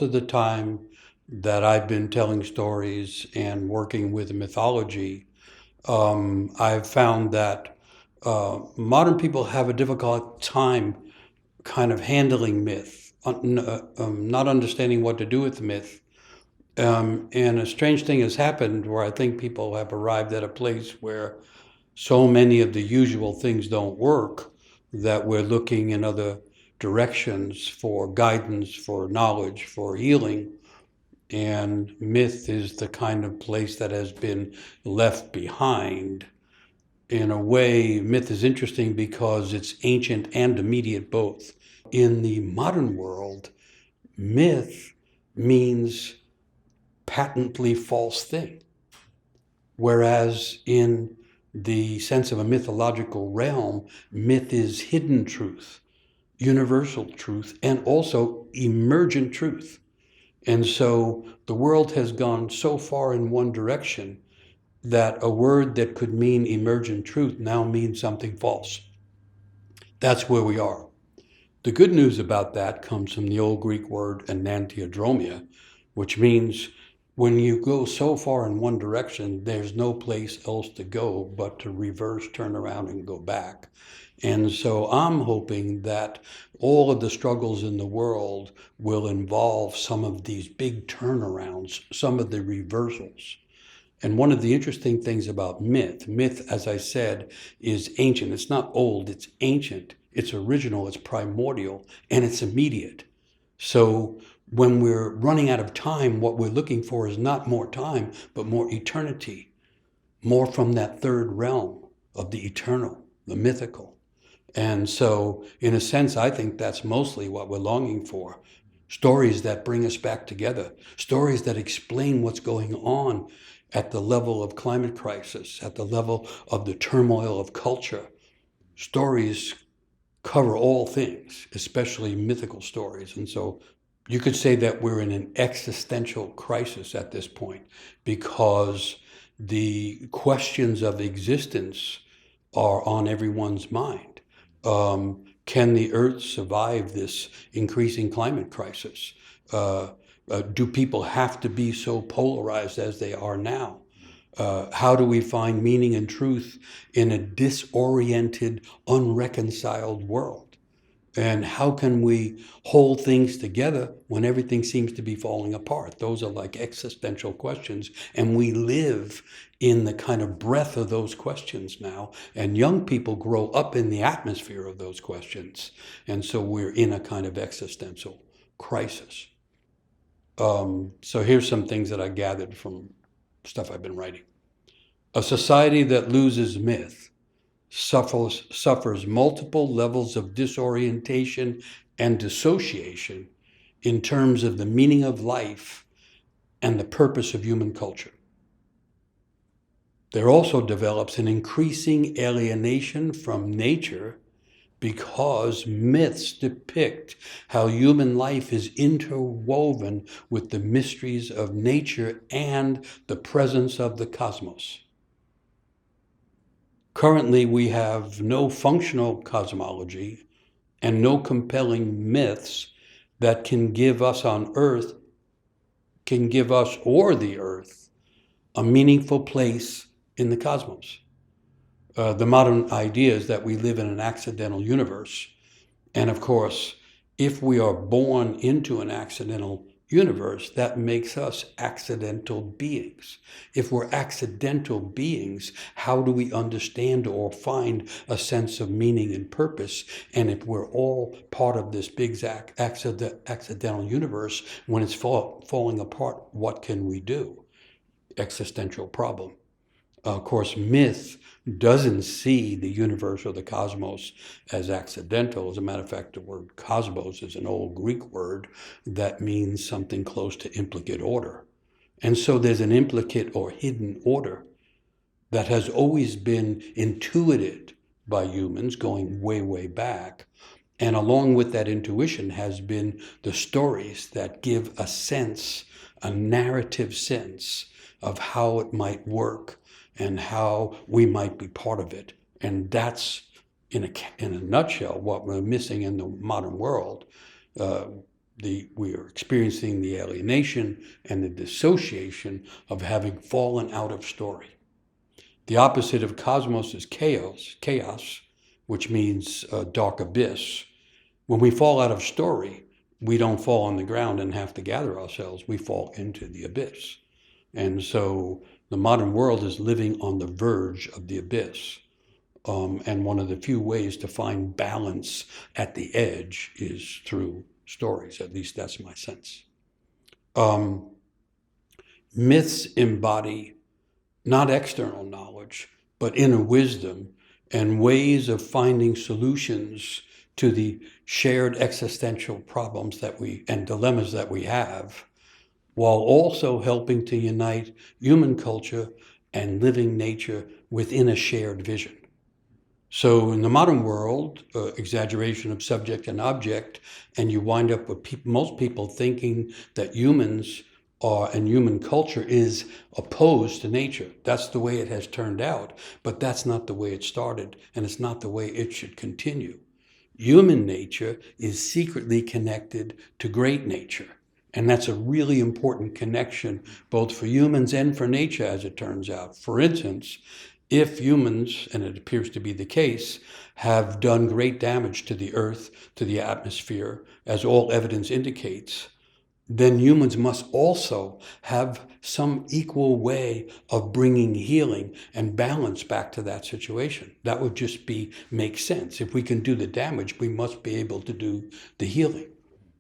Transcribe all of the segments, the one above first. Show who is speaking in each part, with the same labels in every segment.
Speaker 1: most of the time that I've been telling stories and working with mythology, I've found that modern people have a difficult time kind of handling myth, not understanding what to do with myth. And a strange thing has happened where I think people have arrived at a place where so many of the usual things don't work that we're looking in other directions for guidance, for knowledge, for healing. And myth is the kind of place that has been left behind. In a way, myth is interesting because it's ancient and immediate both. In the modern world, myth means patently false thing, whereas in the sense of a mythological realm, myth is hidden truth, universal truth, and also emergent truth. And so the world has gone so far in one direction that a word that could mean emergent truth now means something false. That's where we are. The good news about that comes from the old Greek word enantiodromia, which means when you go so far in one direction, there's no place else to go but to reverse, turn around, and go back. And so I'm hoping that all of the struggles in the world will involve some of these big turnarounds, some of the reversals. And one of the interesting things about myth, as I said, is ancient. It's not old, it's ancient. It's original, it's primordial, and it's immediate. So when we're running out of time, what we're looking for is not more time, but more eternity, more from that third realm of the eternal, the mythical. And so, in a sense, I think that's mostly what we're longing for. Stories that bring us back together, stories that explain what's going on at the level of climate crisis, at the level of the turmoil of culture. Stories cover all things, especially mythical stories. And so you could say that we're in an existential crisis at this point because the questions of existence are on everyone's mind. Can the Earth survive this increasing climate crisis? Do people have to be so polarized as they are now? How do we find meaning and truth in a disoriented, unreconciled world? And how can we hold things together when everything seems to be falling apart? Those are like existential questions. And we live in the kind of breath of those questions now. And young people grow up in the atmosphere of those questions. And so we're in a kind of existential crisis. So here's some things that I gathered from stuff I've been writing. A society that loses myth suffers multiple levels of disorientation and dissociation in terms of the meaning of life and the purpose of human culture. There also develops an increasing alienation from nature because myths depict how human life is interwoven with the mysteries of nature and the presence of the cosmos. Currently, we have no functional cosmology and no compelling myths that can give us or the Earth, a meaningful place in the cosmos. The modern idea is that we live in an accidental universe. And of course, if we are born into an accidental universe, that makes us accidental beings. If we're accidental beings, how do we understand or find a sense of meaning and purpose? And if we're all part of this big accidental universe, when it's falling apart, what can we do? Existential problem. Of course, myth doesn't see the universe or the cosmos as accidental. As a matter of fact, the word cosmos is an old Greek word that means something close to implicate order. And so there's an implicate or hidden order that has always been intuited by humans going way, way back. And along with that intuition has been the stories that give a sense, a narrative sense of how it might work and how we might be part of it. And that's, in a nutshell, what we're missing in the modern world. we are experiencing the alienation and the dissociation of having fallen out of story. The opposite of cosmos is chaos, which means dark abyss. When we fall out of story, we don't fall on the ground and have to gather ourselves. We fall into the abyss. And so the modern world is living on the verge of the abyss. And one of the few ways to find balance at the edge is through stories. At least that's my sense. Myths embody not external knowledge, but inner wisdom and ways of finding solutions to the shared existential problems and dilemmas that we have, while also helping to unite human culture and living nature within a shared vision. So in the modern world, exaggeration of subject and object, and you wind up with most people thinking that humans and human culture is opposed to nature. That's the way it has turned out, but that's not the way it started, and it's not the way it should continue. Human nature is secretly connected to great nature. And that's a really important connection, both for humans and for nature, as it turns out. For instance, if humans, and it appears to be the case, have done great damage to the earth, to the atmosphere, as all evidence indicates, then humans must also have some equal way of bringing healing and balance back to that situation. That would just make sense. If we can do the damage, we must be able to do the healing.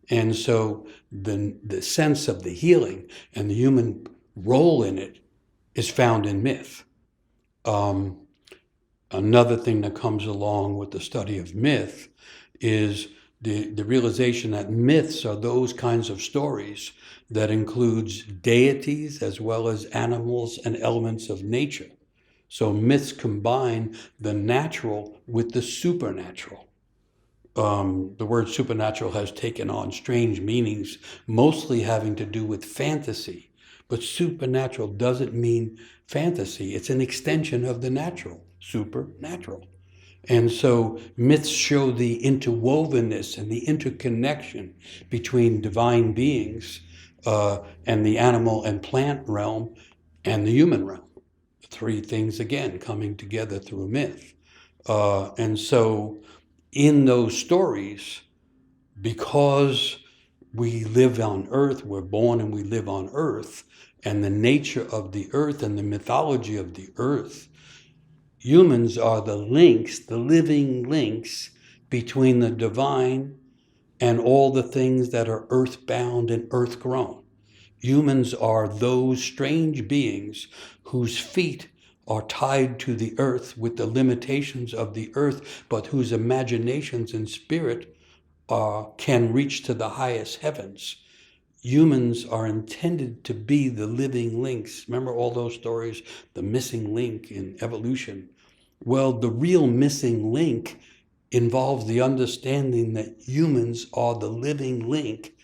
Speaker 1: And so the sense of the healing and the human role in it is found in myth. Another thing that comes along with the study of myth is the realization that myths are those kinds of stories that includes deities as well as animals and elements of nature. So myths combine the natural with the supernatural. The word supernatural has taken on strange meanings, mostly having to do with fantasy. But supernatural doesn't mean fantasy. It's an extension of the natural, supernatural. And so myths show the interwovenness and the interconnection between divine beings and the animal and plant realm and the human realm. Three things, again, coming together through myth. And so in those stories, because we live on Earth, we're born and we live on Earth, and the nature of the Earth and the mythology of the Earth, humans are the links, the living links between the divine and all the things that are earthbound and earth-grown. Humans are those strange beings whose feet are tied to the earth with the limitations of the earth, but whose imaginations and spirit can reach to the highest heavens. Humans are intended to be the living links. Remember all those stories, the missing link in evolution? Well, the real missing link involves the understanding that humans are the living link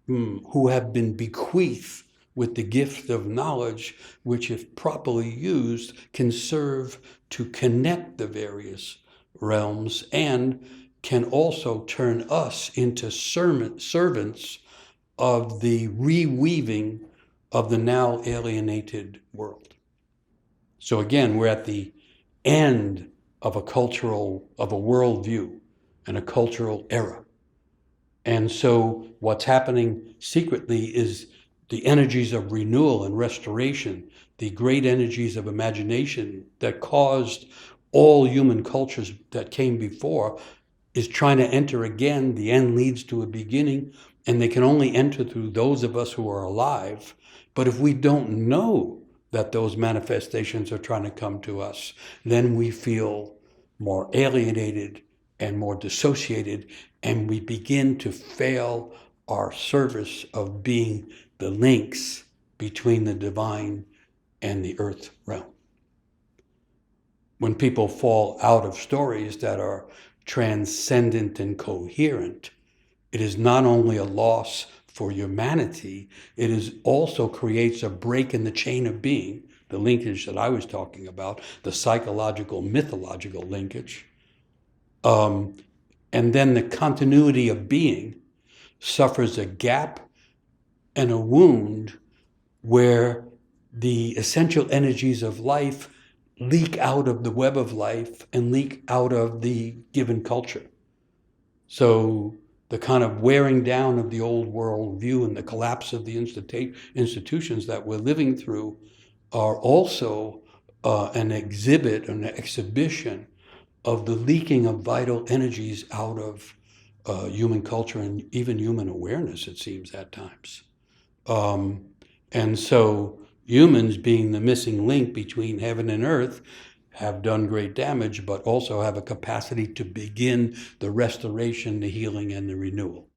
Speaker 1: who have been bequeathed with the gift of knowledge, which, if properly used, can serve to connect the various realms and can also turn us into servants of the reweaving of the now alienated world. So again, we're at the end of a worldview and a cultural era. And so what's happening secretly is the energies of renewal and restoration, the great energies of imagination that caused all human cultures that came before, is trying to enter again. The end leads to a beginning, and they can only enter through those of us who are alive. But if we don't know that those manifestations are trying to come to us, then we feel more alienated and more dissociated, and we begin to fail our service of being the links between the divine and the earth realm. When people fall out of stories that are transcendent and coherent, it is not only a loss for humanity, it is also creates a break in the chain of being, the linkage that I was talking about, the psychological, mythological linkage. And then the continuity of being suffers a gap and a wound where the essential energies of life leak out of the web of life and leak out of the given culture. So the kind of wearing down of the old world view and the collapse of the institutions that we're living through are also an exhibit, an exhibition of the leaking of vital energies out of human culture and even human awareness, it seems, at times. Um, and so humans, being the missing link between heaven and earth, have done great damage, but also have a capacity to begin the restoration, the healing, and the renewal.